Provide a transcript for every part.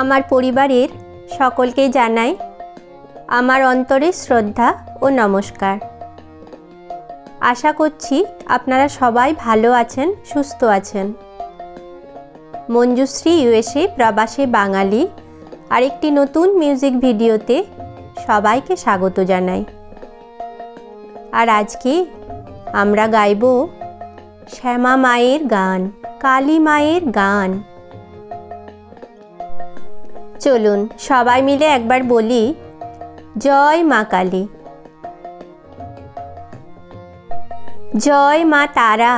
আমার পরিবারের সকলকে জানাই আমার অন্তরের শ্রদ্ধা ও নমস্কার। আশা করছি আপনারা সবাই ভালো আছেন, সুস্থ আছেন। মঞ্জুশ্রী ইউএসএ প্রবাসী বাঙালি আরেকটি নতুন মিউজিক ভিডিওতে সবাইকে স্বাগত জানাই। আর আজকে আমরা গাইব শ্যামা মায়ের গান, কালী মায়ের গান। চলুন সবাই মিলে একবার বলি, জয় মা কালী, জয় মা তারা,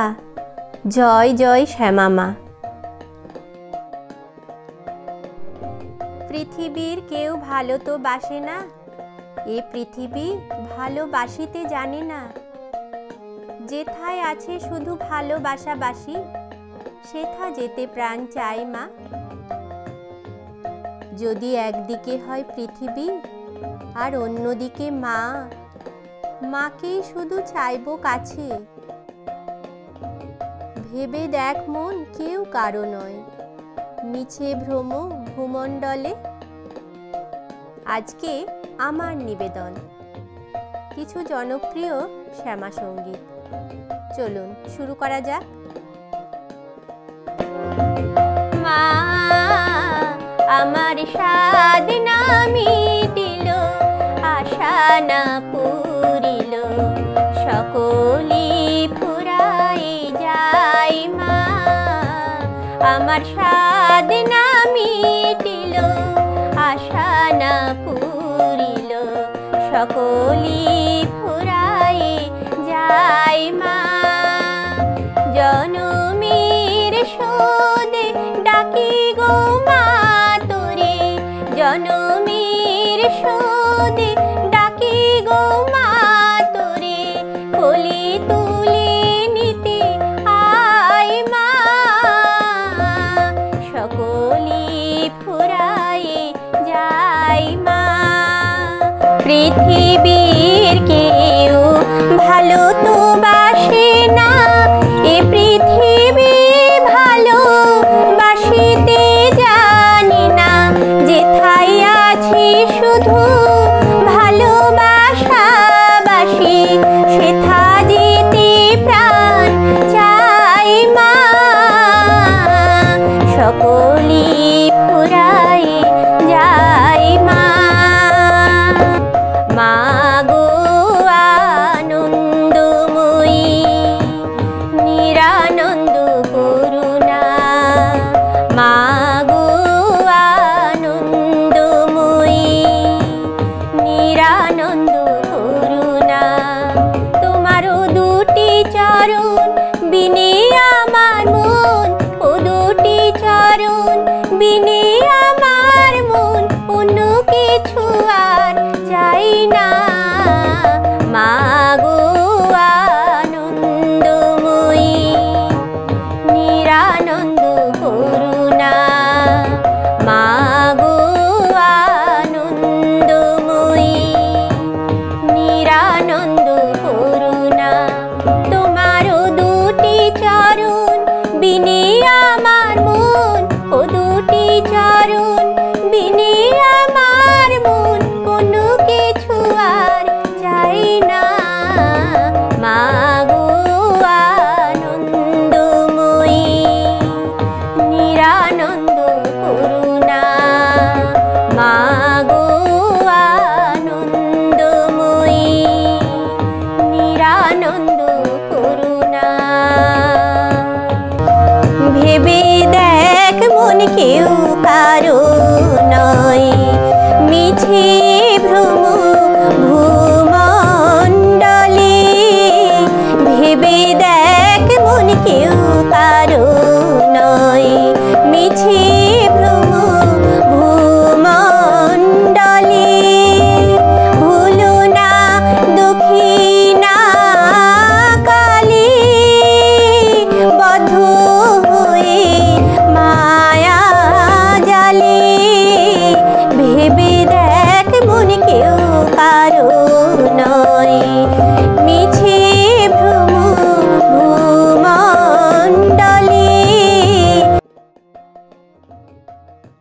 জয় জয় শ্যামা মা। পৃথিবীর কেউ ভালো তো বাসে না, এ পৃথিবী ভালোবাসিতে জানে না। যেথায় আছে শুধু ভালোবাসাবাসি, সেথা যেতে প্রাণ চাই মা। যদি একদিকে হয় পৃথিবী আর অন্যদিকে মা, মাকেই শুধু চাইবো কাছে। ভেবে দেখ মন, কেউ কারো নয়, মিছে ভ্রম ভূমণ্ডলে। আজকে আমার নিবেদন কিছু জনপ্রিয় শ্যামা সঙ্গীত। চলুন শুরু করা যাক। মা আমার সাধনা মিটিল, আশা না পুরিল, সকলি ফুরাই যায় মা। আমার সাধনা মিটিল, আশা না পুরিল, সকলি ফুরাই যায় মা। জনমের শোধে ডাকি গো মা তোরে, জনমের শোধে ডাকি গো মা তোরে, কলি তুলে নিতে আয় মা। সকলি ফুরাই যায় মা। পৃথিবীর কেউ ভালো তো বাসে না, এ পৃথিবী ভালো বাসিতে জানি না। যেথায় আছি শুধু ভালোবাসাবাসি, সেথা যেতে প্রাণ চাই মা। সকলি ফুরাই যায় মা। মা গো আনন্দময়ী, নিরানন্দ করুণা। মা গো আনন্দময়ী, নিরানন্দ করুণা। তোমারও দুটি চরণ বিনে আমার মন, ও দুটি চরণ বিনে আমার মন, অন্য কিছু আর চাই না। মা গো আনন্দময়ী, নিরানন্দ করুণা। মা গো আনন্দময়ী, নিরানন্দ করুণা। তোমারও দুটি চরণ বিনে আমার মন, ও দুটি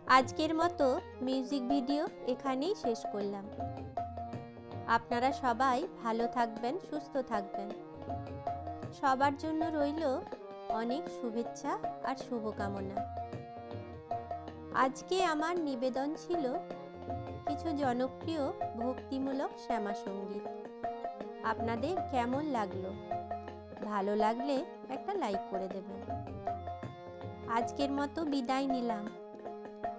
আজকের মতো মিউজিক ভিডিও এখানেই শেষ করলাম। আপনারা সবাই ভালো থাকবেন, সুস্থ থাকবেন। সবার জন্য রইল অনেক শুভেচ্ছা আর শুভকামনা। আজকে আমার নিবেদন ছিল কিছু জনপ্রিয় ভক্তিমূলক শ্যামা সঙ্গীত। আপনাদের কেমন লাগলো? ভালো লাগলে একটা লাইক করে দেবেন। আজকের মতো বিদায় নিলাম।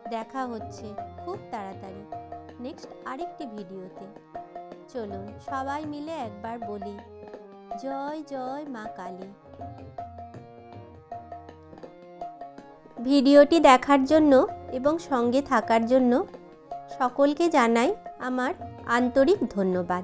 দেখা হচ্ছে খুব তাড়াতাড়ি নেক্সট আরেকটি ভিডিওতে। চলুন সবাই মিলে একবার বলি, জয় জয় মা কালী। ভিডিওটি দেখার জন্য এবং সঙ্গে থাকার জন্য সকলকে জানাই আমার আন্তরিক ধন্যবাদ।